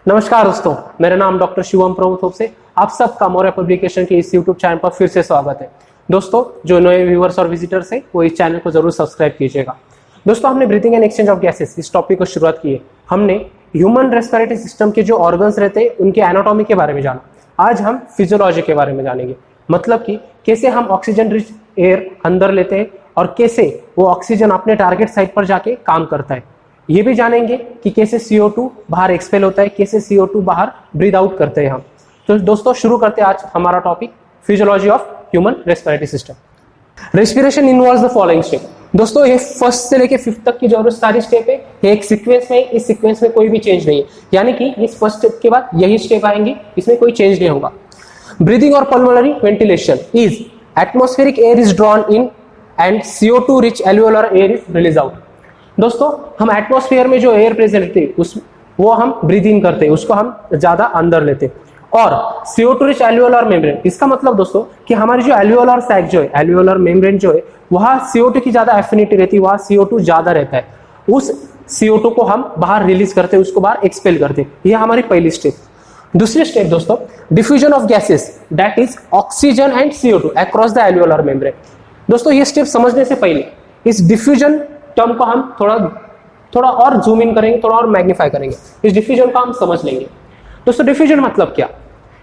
नमस्कार दोस्तों, मेरा नाम डॉक्टर शिवम प्रभु से आप सबका मौर्य पब्लिकेशन के इस यूट्यूब चैनल पर फिर से स्वागत है। दोस्तों, जो नए व्यूअर्स और विजिटर्स हैं वो इस चैनल को जरूर सब्सक्राइब कीजिएगा। दोस्तों, हमने breathing and exchange of gases इस टॉपिक को शुरुआत की है। हमने ह्यूमन रेस्पिरेटरी सिस्टम के जो ऑर्गन्स रहते हैं उनके एनाटॉमी के बारे में जाना। आज हम फिजियोलॉजी के बारे में जानेंगे, मतलब कि कैसे हम ऑक्सीजन रिच एयर अंदर लेते हैं और कैसे वो ऑक्सीजन अपने टारगेट साइट पर जाके काम करता है। ये भी जानेंगे कि कैसे CO2 बाहर एक्सपेल होता है, कैसे CO2 बाहर ब्रीथ आउट करते हैं हम। तो दोस्तों, शुरू करते हैं आज हमारा topic physiology of human respiratory system. Respiration involves the following step. दोस्तों, ये फर्स्ट से लेके फिफ्थ तक की जो सारी स्टेप है ये एक सीक्वेंस में, इस सीक्वेंस में कोई भी चेंज नहीं है, यानी कि इस फर्स्ट स्टेप के बाद यही स्टेप आएंगे, इसमें कोई चेंज नहीं होगा। ब्रीदिंग और pulmonary ventilation is atmospheric air is drawn in and CO2 rich alveolar air is release out. दोस्तों, हम एटमॉस्फेयर में जो एयर प्रेजेंट रहती है वो हम ब्रीथ इन करते हैं, उसको हम ज्यादा अंदर लेते हैं। और CO2 रिच एल्वियोलर मेम्ब्रेन, इसका मतलब दोस्तों कि हमारी जो एल्वियोलर सैक जो है, एल्वियोलर मेम्ब्रेन जो है, वहां CO2 की ज्यादा एफिनिटी रहती है, वहां CO2 ज्यादा रहता है। उस CO2 को हम बाहर रिलीज करते हैं, उसको बाहर एक्सपेल करते हैं। यह हमारी पहली स्टेप। दूसरी स्टेप दोस्तों, diffusion of gases that is oxygen and CO2 across the alveolar membrane. दोस्तों, ये स्टेप समझने से पहले इस डिफ्यूजन टर्म को हम थोड़ा और जूम इन करेंगे, थोड़ा और मैग्नीफाई करेंगे। इस डिफ्यूजन को हम समझ लेंगे। दोस्तों, डिफ्यूजन मतलब क्या?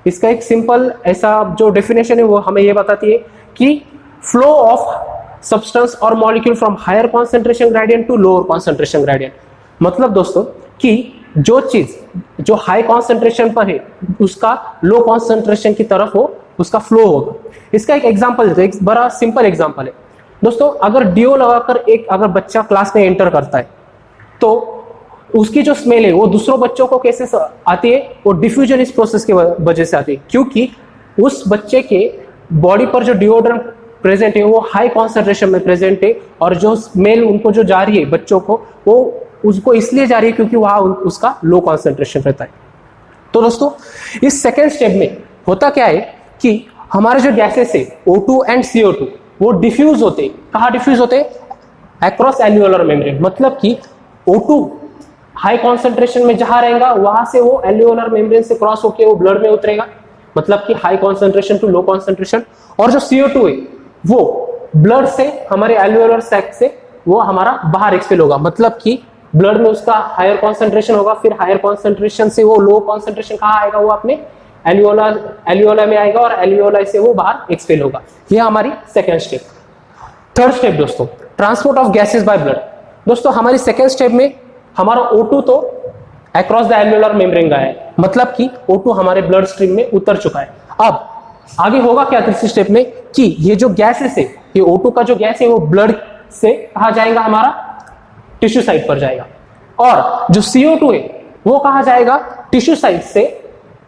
इसका एक सिंपल ऐसा जो डेफिनेशन है वो हमें ये बताती है कि फ्लो ऑफ सब्सटेंस और molecule from higher concentration gradient to lower concentration gradient. मतलब दोस्तों कि जो चीज जो हाई कॉन्सेंट्रेशन पर है उसका लो कॉन्सेंट्रेशन की तरफ हो, उसका फ्लो होगा। इसका एक एग्जांपल देते हैं, एक बड़ा सिंपल एग्जांपल है। दोस्तों, अगर डीओ लगाकर अगर बच्चा क्लास में एंटर करता है तो उसकी जो स्मेल है वो दूसरों बच्चों को कैसे आती है? वो डिफ्यूजन इस प्रोसेस की वजह से आती है, क्योंकि उस बच्चे के बॉडी पर जो डिओड्रेंट प्रेजेंट है वो हाई कॉन्सेंट्रेशन में प्रेजेंट है, और जो स्मेल उनको जो जा रही है बच्चों को, वो उसको इसलिए जा रही है क्योंकि वहां उसका लो कॉन्सेंट्रेशन रहता है। तो दोस्तों, इस सेकेंड स्टेप में होता क्या है कि हमारे जो गैसेस है O2 एंड CO2 वो डिफ्यूज होते। कहाँ डिफ्यूज होते? Across alveolar membrane. मतलब कि O2 हाई कॉन्सेंट्रेशन में जहां रहेगा वहां से वो एल्वियोलर मेम्ब्रेन से क्रॉस होकर वो ब्लड में उतरेगा, मतलब कि high concentration to low concentration. और जो CO2 है वो ब्लड से, हमारे एल्वियोलर सैक से वो हमारा बाहर एक्सपेल होगा, मतलब कि ब्लड में उसका हायर कॉन्सेंट्रेशन होगा, फिर हायर कॉन्सेंट्रेशन से वो लो कॉन्सेंट्रेशन कहाँ आएगा? वो अपने एल्वियोला में आएगा और एल्वियोला से वो बाहर एक्सपेल होगा। ये हमारी सेकेंड स्टेप। थर्ड स्टेप दोस्तों, transport of gases by blood. दोस्तों, हमारी सेकेंड स्टेप में हमारा O2 तो अक्रॉस द एल्वियोलर मेम्ब्रेन गया है, मतलब कि O2 हमारे ब्लड स्ट्रीम में उतर चुका है। अब आगे होगा क्या तीसरी स्टेप में कि ये जो गैसेस है, ये O2 का जो गैस है वो ब्लड से कहाँ जाएगा? हमारा टिश्यू साइट पर जाएगा। और जो CO2 है वो कहाँ जाएगा? टिश्यू साइट से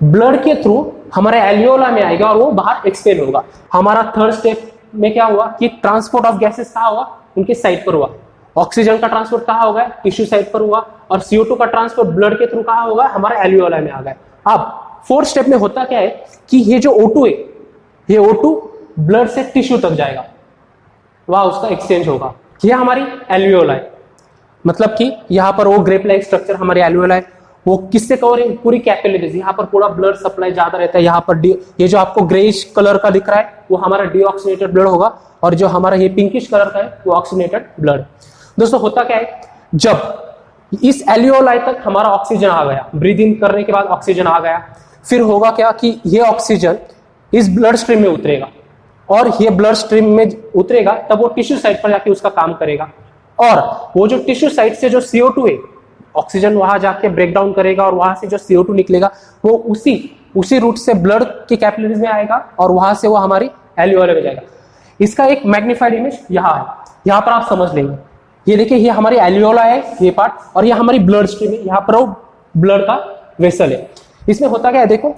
ब्लड के थ्रू हमारे एल्वियोला में आएगा और वो बाहर एक्सपेल होगा। हमारा थर्ड स्टेप में क्या हुआ कि ट्रांसपोर्ट ऑफ गैसेस कहाँ हुआ? उनके साइट पर हुआ। ऑक्सीजन का ट्रांसपोर्ट कहाँ होगा? टिश्यू साइट पर हुआ। और CO2 का ट्रांसपोर्ट ब्लड के थ्रू कहाँ होगा? हमारे एल्वियोला में आ गया। अब फोर्थ स्टेप में होता क्या है कि ये जो O2 है, ये O2 ब्लड से टिश्यू तक जाएगा, वहां उसका एक्सचेंज होगा। यह हमारी एल्वियोला है, मतलब कि यहाँ पर वो ग्रेप लाइक स्ट्रक्चर हमारी एल्वियोला है। वो किससे कवर है? पूरी कैपिलरीज। यहाँ पर पूरा ब्लड सप्लाई ज्यादा रहता है। यहाँ पर ये जो आपको ग्रेइश कलर का दिख रहा है वो हमारा डीऑक्सीनेटेड ब्लड होगा, और जो हमारा ये पिंकिश कलर का है वो ऑक्सीनेटेड ब्लड। दोस्तों, होता क्या है, जब इस एल्वियोलाई तक हमारा ऑक्सीजन आ गया, ब्रीथ इन करने के बाद ऑक्सीजन आ गया, फिर होगा क्या कि ये ऑक्सीजन इस ब्लड स्ट्रीम में उतरेगा, और ये ब्लड स्ट्रीम में उतरेगा तब वो टिश्यू साइट पर जाके उसका काम करेगा। और वो जो टिश्यू साइट से जो CO2 है, ऑक्सीजन वहां जाके ब्रेक डाउन करेगा और वहां से जो CO2 निकलेगा वो उसी रूट से ब्लड की कैपिलरीज में आएगा और वहां से वो हमारी एल्वियोला में जाएगा। इसका एक मैग्नीफाइड इमेज यहाँ है, यहाँ पर आप समझ लेंगे। ये देखिए, ये हमारी एल्वियोला है ये पार्ट, और ये हमारी ब्लड स्ट्रीम है, यहाँ पर वो ब्लड का वेसल है। इसमें होता क्या है, देखो,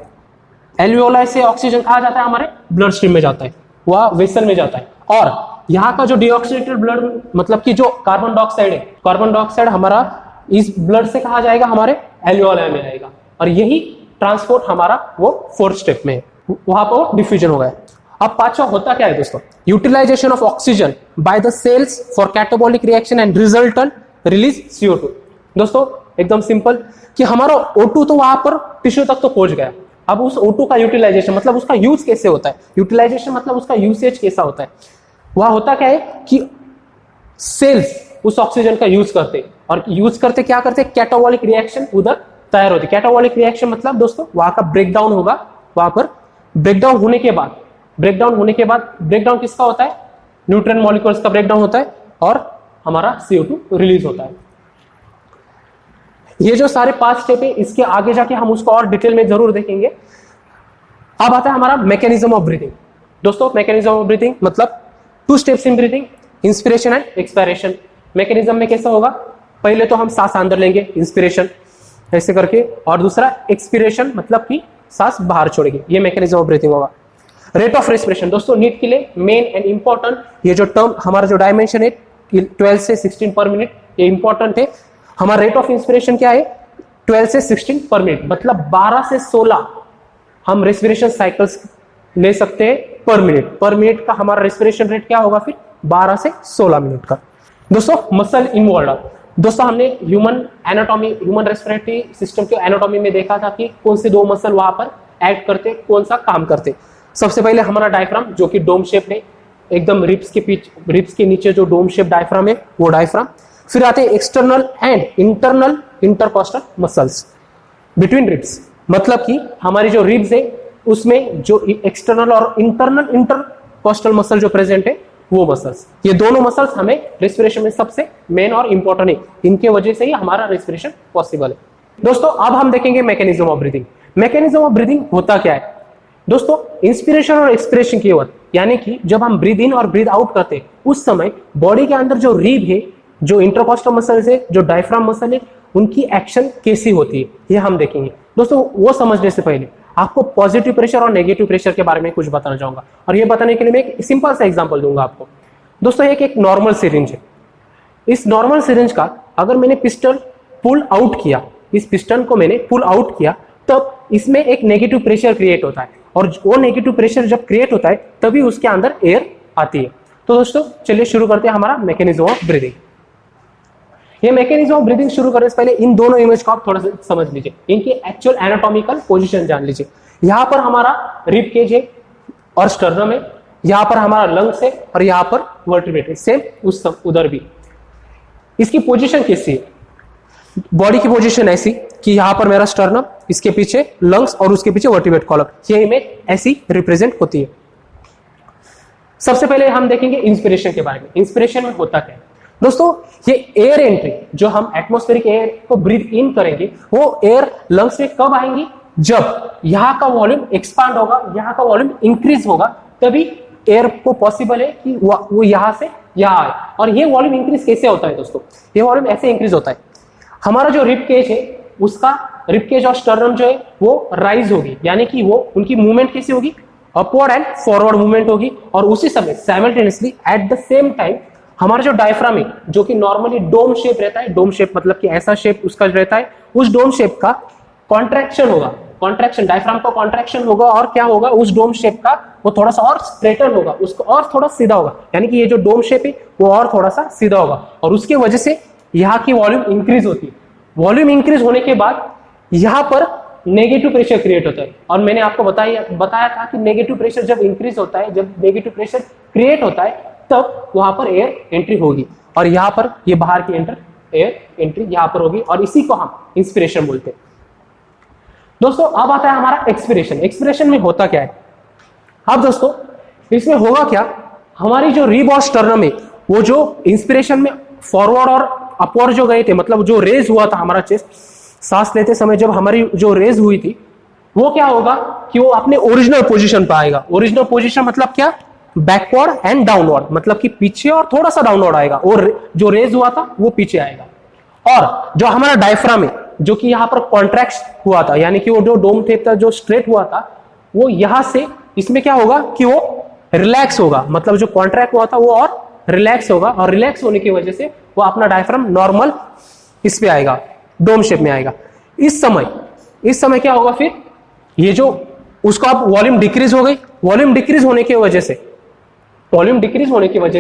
एल्वियोला से ऑक्सीजन कहाँ जाता है? हमारे ब्लड स्ट्रीम में जाता है, वह वेसल में जाता है। और यहाँ का जो डीऑक्सीनेटेड ब्लड, मतलब कि जो कार्बन डाइऑक्साइड है, कार्बन डाइऑक्साइड हमारा इस ब्लड से कहा जाएगा? हमारे एल्वियोला में आएगा। और यही ट्रांसपोर्ट हमारा वो फोर्थ स्टेप में है, वहां पर डिफ्यूजन हो गया। अब पांचवा होता क्या है दोस्तों? Utilization of oxygen by the cells for catabolic reaction and resultant release CO2। दोस्तों, एकदम सिंपल कि हमारा O2 तो वहां पर टिश्यू तक तो पहुंच गया। अब उस O2 का यूटिलाइजेशन मतलब उसका यूज कैसे होता है, यूटिलाइजेशन मतलब उसका यूसेज कैसा होता है। वह होता क्या है कि सेल्स उस ऑक्सीजन का यूज करते, और यूज करते क्या करते, कैटाबॉलिक रिएक्शन उधर तैयार होती। कैटाबॉलिक रिएक्शन मतलब दोस्तों वहां का ब्रेकडाउन होगा, वहां पर ब्रेकडाउन होने के बाद ब्रेकडाउन किसका होता है, न्यूट्रन मॉलिक्यूल्स का ब्रेकडाउन होता है और हमारा CO2 रिलीज होता है। ये जो सारे 5 स्टेप है, इसके आगे जाके हम उसको और डिटेल में जरूर देखेंगे। अब आता है हमारा मैकेनिज्म ऑफ ब्रीथिंग। दोस्तों मैकेनिज्म ऑफ ब्रीथिंग मतलब 2 steps in breathing, inspiration and expiration. Mechanism में कैसा होगा, पहले तो हम सांस अंदर लेंगे इंस्पिरेशन ऐसे करके, और दूसरा एक्सपिरेशन मतलब कि सांस बाहर छोड़ेंगे, ये मैकेनिज्म ऑफ ब्रीथिंग होगा। रेट ऑफ रेस्पिरेशन दोस्तों नीट के लिए मेन एंड इंपॉर्टेंट, ये जो टर्म हमारा जो डायमेंशन है 12 से 16 पर मिनट, ये इंपॉर्टेंट है। हमारा रेट ऑफ इंस्पिरेशन क्या है, 12 से 16 पर मिनट, मतलब 12 से 16 हम रेस्पिरेशन साइकिल्स ले सकते हैं पर मिनट। पर मिनट का हमारा रेस्पिरेशन रेट क्या होगा फिर 12 से 16 मिनट का। दोस्तों मसल इन्वॉल्व, दोस्तों हमने human anatomy, human respiratory system के एनाटॉमी में देखा था कि कौन से 2 मसल वहां पर एक्ट करते, कौन सा काम करते। सबसे पहले हमारा डायफ्राम जो कि डोम शेप है, एकदम रिब्स के नीचे जो डोम शेप डायफ्राम है वो डायफ्राम। फिर आते हैं external and internal intercostal muscles between ribs, मतलब कि हमारी जो रिब्स है उसमें जो एक्सटर्नल और इंटरनल इंटरकॉस्टल मसल जो प्रेजेंट है वो मसल्स, ये दोनों मसल्स हमें रेस्पिरेशन में सबसे मेन और इंपॉर्टेंट है, इनके वजह से ही हमारा रेस्पिरेशन पॉसिबल है। दोस्तों अब हम देखेंगे mechanism of breathing. Mechanism of breathing होता क्या है दोस्तों, इंस्पिरेशन और एक्सपिरेशन की वक्त, यानी कि जब हम ब्रीथ इन और ब्रीथ आउट करते हैं उस समय बॉडी के अंदर जो रिब है, जो इंटरकॉस्टल मसल्स है, जो डायफ्राम मसल है, उनकी एक्शन कैसी होती है ये हम देखेंगे। दोस्तों वो समझने से पहले आपको पॉजिटिव प्रेशर और नेगेटिव प्रेशर के बारे में कुछ बताना चाहूंगा, और ये बताने के लिए मैं एक सिंपल सा एग्जांपल दूंगा आपको। दोस्तों एक नॉर्मल सिरिंज है, इस नॉर्मल सिरिंज का अगर मैंने पिस्टन पुल आउट किया, इस पिस्टन को मैंने पुल आउट किया, तब इसमें एक नेगेटिव प्रेशर क्रिएट होता है, और वो नेगेटिव प्रेशर जब क्रिएट होता है तभी उसके अंदर एयर आती है। तो दोस्तों चलिए शुरू करते हैं हमारा मैकेनिज्म ऑफ ब्रीथिंग। ये मैकेनिज्म ऑफ ब्रीथिंग शुरू करने से पहले इन दोनों इमेज को आप थोड़ा सा समझ लीजिए, इनकी एक्चुअल एनाटॉमिकल पोजीशन जान लीजिए। यहां पर हमारा रिब केज है और स्टर्नम है, यहां पर हमारा लंग्स है और यहां पर वर्टिब्रेट है, सेम उस उधर भी। इसकी पोजीशन कैसी है, बॉडी की पोजीशन ऐसी कि यहां पर मेरा स्टर्नम, इसके पीछे लंग्स और उसके पीछे वर्टिब्रेट कॉलम, ये इमेज ऐसी रिप्रेजेंट होती है। सबसे पहले हम देखेंगे इंस्पिरेशन के बारे में। इंस्पिरेशन में होता क्या है दोस्तों, ये एयर एंट्री जो हम एटमॉस्फेरिक एयर को ब्रीथ इन करेंगे, वो एयर लंग्स में कब आएंगी, जब यहां का वॉल्यूम एक्सपांड होगा, यहां का वॉल्यूम इंक्रीज होगा, तभी एयर को पॉसिबल है कि वो यहां से यहां आए। और ये वॉल्यूम इंक्रीज कैसे होता है दोस्तों, ये वॉल्यूम ऐसे इंक्रीज होता है, हमारा जो रिब केज है उसका रिब केज और स्टर्नम जो है वो राइज होगी, यानी कि वो उनकी मूवमेंट कैसी होगी, अपवर्ड एंड फॉरवर्ड मूवमेंट होगी। और उसी समय simultaneously at the same time हमारा जो डायफ्राम है जो कि नॉर्मली डोम शेप रहता है, डोम शेप मतलब कि ऐसा शेप उसका रहता है, उस डोम शेप का कॉन्ट्रैक्शन होगा, कॉन्ट्रैक्शन डायफ्राम का कॉन्ट्रैक्शन होगा, और क्या होगा, उस डोम शेप का वो थोड़ा सा और स्ट्रेटन होगा, उसको और थोड़ा सीधा होगा, यानी कि ये जो डोम शेप है वो और थोड़ा सा सीधा होगा, और उसकी वजह से यहाँ की वॉल्यूम इंक्रीज होती है। वॉल्यूम इंक्रीज होने के बाद यहाँ पर नेगेटिव प्रेशर क्रिएट होता है, और मैंने आपको बताया था कि नेगेटिव प्रेशर जब इंक्रीज होता है, जब नेगेटिव प्रेशर क्रिएट होता है, तब वहां पर एयर एंट्री होगी, और यहाँ पर ये बाहर की एयर एंट्री यहाँ पर होगी, और इसी को हम इंस्पिरेशन बोलते हैं। दोस्तों अब आता है हमारा एक्सपिरेशन। एक्सपिरेशन में होता क्या है, अब दोस्तों इसमें होगा क्या, हमारी जो रिब और स्टर्नम है वो जो इंस्पिरेशन में फॉरवर्ड और अपवर्ड जो गए थे, मतलब जो रेज हुआ था हमारा चेस्ट, सांस लेते समय जब हमारी जो रेज हुई थी, वो क्या होगा कि वो अपने ओरिजिनल पोजीशन पे आएगा। ओरिजिनल पोजीशन मतलब क्या, बैकवर्ड एंड डाउनवर्ड, मतलब कि पीछे और थोड़ा सा डाउनवर्ड आएगा, और जो रेज हुआ था वो पीछे आएगा। और जो हमारा डायफ्राम है जो कि यहाँ पर कॉन्ट्रैक्ट हुआ था, यानी कि वो जो डोम टेप था जो स्ट्रेट हुआ था, वो यहां से इसमें क्या होगा कि वो रिलैक्स होगा, मतलब जो कॉन्ट्रैक्ट हुआ था वो और रिलैक्स होगा, और रिलैक्स होने की वजह से वो अपना डायफ्राम नॉर्मल इस पे आएगा, डोम शेप में आएगा। इस समय क्या होगा फिर, ये जो उसका अब वॉल्यूम डिक्रीज हो गई, वॉल्यूम डिक्रीज होने की वजह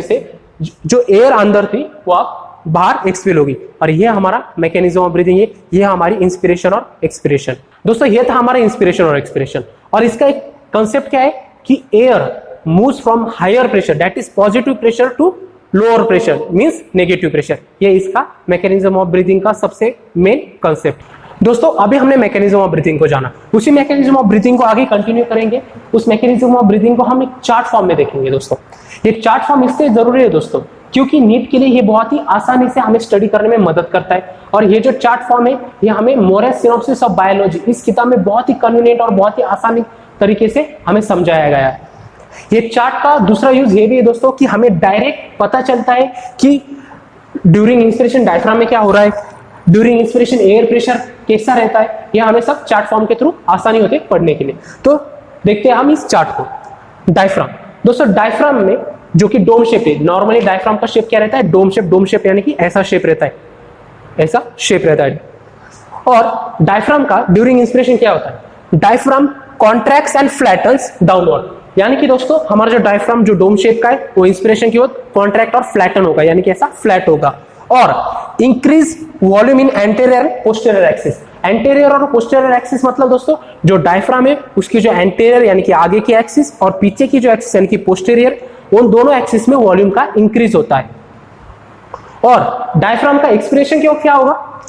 से जो एयर अंदर थी वो आप बाहर एक्सपेल होगी, और ये हमारा मैकेनिज्म ऑफ ब्रीदिंग है, ये हमारी इंस्पिरेशन और एक्सपिरेशन। दोस्तों ये था हमारा इंस्पिरेशन और एक्सपिरेशन, और इसका एक कंसेप्ट क्या है कि air moves from higher pressure that is positive pressure to lower pressure means negative pressure. ये इसका मैकेनिज्म ऑफ ब्रीदिंग का सबसे मेन कंसेप्ट। दोस्तों अभी हमने मैकेनिज्म ऑफ ब्रीदिंग को जाना, उसी मैकेनिज्म ऑफ ब्रीदिंग को आगे कंटिन्यू करेंगे। उस मैकेनिज्म ऑफ ब्रीदिंग को हम एक चार्ट फॉर्म में देखेंगे। दोस्तों ये चार्ट फॉर्म इसलिए जरूरी है दोस्तों क्योंकि नीट के लिए ये बहुत ही आसानी से हमें स्टडी करने में मदद करता है, और ये जो चार्ट फॉर्म है ये हमें मोरेस सिनॉप्सिस ऑफ बायोलॉजी इस किताब में बहुत ही कन्वीनियंट और बहुत ही आसानी तरीके से हमें समझाया गया है। ये चार्ट का दूसरा यूज ये भी है दोस्तों कि हमें डायरेक्ट पता चलता है कि ड्यूरिंग इंस्पिरेशन डायफ्राम में क्या हो रहा है, ड्यूरिंग इंस्पिरेशन एयर प्रेशर कैसा रहता है, ये हमें सब चार्ट फॉर्म के थ्रू आसानी होती है पढ़ने के लिए। तो देखते हैं हम इस चार्ट को। डायफ्राम, दोस्तों डायफ्राम में जो कि डोम शेप है, नॉर्मली डायफ्राम का शेप क्या रहता है, डोम शेप यानी कि ऐसा शेप रहता है, ऐसा शेप रहता है। और डायफ्राम का ड्यूरिंग इंस्पिरेशन क्या होता है, डायफ्राम कॉन्ट्रैक्ट्स एंड फ्लैटन्स डाउनवर्ड, यानी कि दोस्तों हमारा जो डायफ्राम जो डोम शेप का है वो इंस्पिरेशन की वक्त कॉन्ट्रैक्ट और फ्लैटन होगा, यानी कि ऐसा फ्लैट होगा। और इंक्रीज वॉल्यूम इन एंटीरियर पोस्टीरियर एक्सिस। एंटीरियर और पोस्टीरियर एक्सिस मतलब दोस्तों जो डायफ्राम है उसकी जो एंटीरियर यानी कि आगे की एक्सिस और पीछे की जो एक्सिस यानी कि पोस्टीरियर, उन दोनों एक्सिस में वॉल्यूम का इंक्रीज होता है। और डायफ्राम का एक्सपिरेशन की वक्त क्या होगा,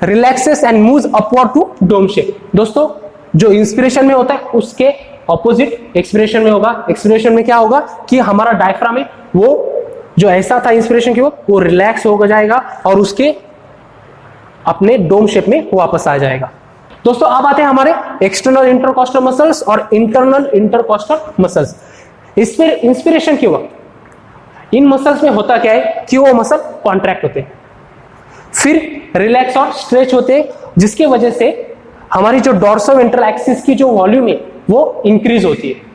relaxes and moves upward to dome shape. दोस्तों जो इंस्पिरेशन में होता है उसके ऑपोजिट एक्सपिरेशन में होगा। एक्सपिरेशन में क्या होगा कि हमारा डायफ्राम है वो जो ऐसा था इंस्पिरेशन की वो रिलैक्स हो जाएगा और उसके अपने डोम शेप में वापस आ जाएगा। दोस्तों अब आते हैं हमारे एक्सटर्नल इंटरकॉस्टल मसल्स और इंटरनल इंटरकॉस्टल मसल्स। इसमें इंस्पिरेशन के वक्त इन मसल्स में होता क्या है कि वो मसल कॉन्ट्रैक्ट होते हैं, फिर रिलैक्स और स्ट्रेच होते हैं, जिसके वजह से हमारी जो डॉर्सोवेंट्रल एक्सिस की जो वॉल्यूम है वो इंक्रीज होती है।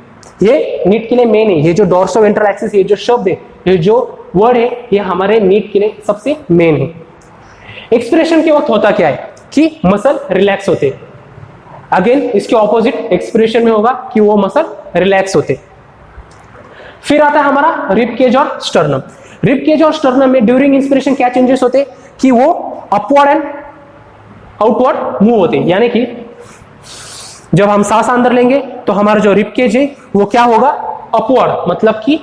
ये नीट के लिए मेन है, ये जो डॉर्सोवेंट्रल एक्सिस, ये जो शब्द है, ये जो वर्ड है, ये हमारे नीट के लिए सबसे मेन है। एक्सपिरेशन के वक्त होता क्या है कि मसल रिलैक्स होते हैं। अगेन इसके ऑपोजिट एक्सपिरेशन में होगा कि वो मसल रिलैक्स होते। फिर आता है हमारा रिब केज और स्टर्नम। रिब केज और स्टर्नम में ड्यूरिंग इंस्पिरेशन क्या चेंजेस होते कि वो अपवर्ड एंड आउटवर्ड मूव होते, यानी कि जब हम सांस अंदर लेंगे तो हमारा जो रिब केज है वो क्या होगा, अपवर्ड मतलब कि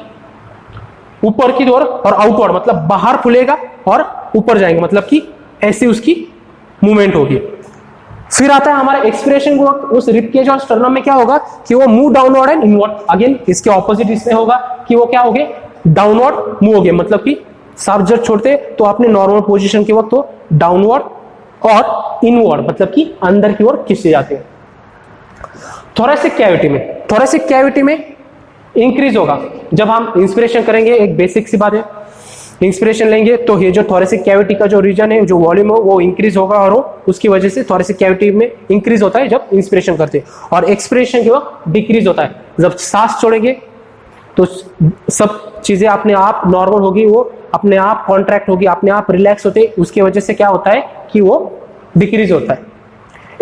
ऊपर की ओर, और आउटवर्ड मतलब बाहर खुलेगा और ऊपर जाएंगे मतलब कि ऐसी उसकी मूवमेंट होगी। फिर आता है हमारा एक्सपिरेशन के वक्त उस रिब केज और स्टर्नम में क्या होगा कि वो move downward and inward. Again इसके ऑपोजिट इसमें होगा कि वो क्या होगे, डाउनवर्ड मूव होगे, मतलब कि सांस जब छोड़ते तो अपने नॉर्मल पोजीशन के वक्त वो डाउनवर्ड और इनवर्ड मतलब कि अंदर की ओर खिंचे जाते हैं। थोरेसिक कैविटी में इंक्रीज होगा जब हम इंस्पिरेशन करेंगे। एक बेसिक सी बात है, इंस्पिरेशन लेंगे तो ये जो थोरेसिक कैविटी का जो रीजन है, जो वॉल्यूम है, वो इंक्रीज होगा और वो उसकी वजह से थोरेसिक कैविटी में इंक्रीज होता है जब इंस्पिरेशन करते हैं, और एक्सपिरेशन के वक्त डिक्रीज होता है। जब सांस छोड़ेंगे तो सब चीजें अपने आप नॉर्मल होगी, वो अपने आप कॉन्ट्रैक्ट होगी, अपने आप रिलैक्स होते, उसकी वजह से क्या होता है कि वो डिक्रीज होता है।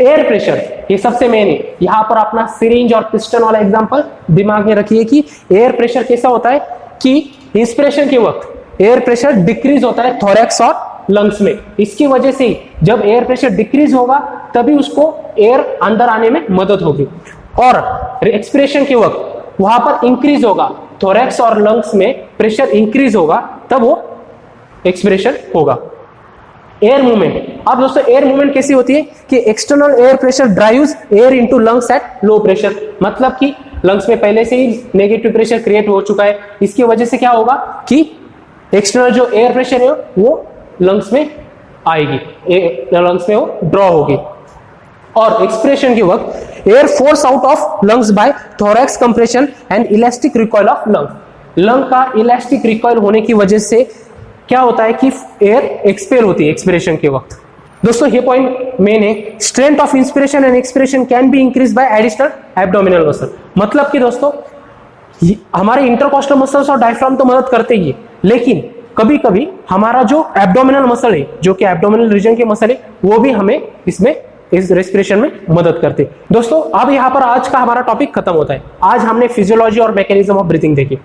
एयर प्रेशर ये सबसे मेन है। यहां पर अपना सिरिंज और पिस्टन वाला एग्जांपल दिमाग में रखिए कि एयर प्रेशर कैसा होता है कि इंस्पिरेशन के वक्त एयर प्रेशर डिक्रीज होता है थोरैक्स और लंग्स में। इसकी वजह से जब एयर प्रेशर डिक्रीज होगा तभी उसको एयर अंदर आने में मदद होगी, और एक्सपिरेशन के वक्त वहां पर इंक्रीज होगा, थोरैक्स और लंग्स में प्रेशर इंक्रीज होगा, तब वो एक्सपिरेशन होगा। एयर मूवमेंट, अब दोस्तों एयर मूवमेंट कैसी होती है कि external air pressure drives air into lungs at low pressure, मतलब कि लंग्स में पहले से ही नेगेटिव प्रेशर क्रिएट हो चुका है, इसकी वजह से क्या होगा कि एक्सटर्नल जो एयर प्रेशर है वो लंग्स में आएगी, लंग्स में वो ड्रॉ होगी। और एक्सपिरेशन के वक्त air force out of lungs by thorax compression and elastic recoil of lung. Lung का इलास्टिक रिकॉइल होने की वजह से क्या होता है कि एयर एक्सपेल होती है एक्सपिरेशन के वक्त। दोस्तों ये पॉइंट मेन है। Strength of inspiration and expiration can be increase by additional abdominal muscle, मतलब कि दोस्तों हमारे इंटरकॉस्टल मसल्स और डायफ्राम तो मदद करते ही, लेकिन कभी कभी हमारा जो एब्डोमिनल मसल है, जो कि एब्डोमिनल रीजन के मसल है, वो भी हमें इसमें इस रेस्पिरेशन में मदद करते। दोस्तों अब यहाँ पर आज का हमारा टॉपिक खत्म होता है। आज हमने फिजियोलॉजी और मैकेनिज्म ऑफ ब्रीथिंग देखी।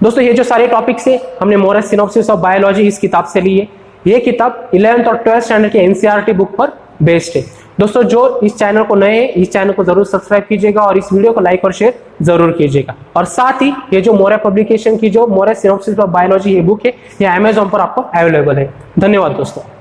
दोस्तों ये जो सारे टॉपिक्स है हमने मोरेस सिनॉप्सिस ऑफ बायोलॉजी इस किताब से लिए। ये किताब 11th और 12th स्टैंडर्ड की एनसीईआरटी बुक पर बेस्ड है। दोस्तों जो इस चैनल को नए हैं, इस चैनल को जरूर सब्सक्राइब कीजिएगा और इस वीडियो को लाइक और शेयर जरूर कीजिएगा। और साथ ही ये जो मौर्य पब्लिकेशन की जो मौर्य सिनॉप्सिस ऑफ बायोलॉजी ये बुक है, ये अमेजॉन पर आपको अवेलेबल है। धन्यवाद दोस्तों।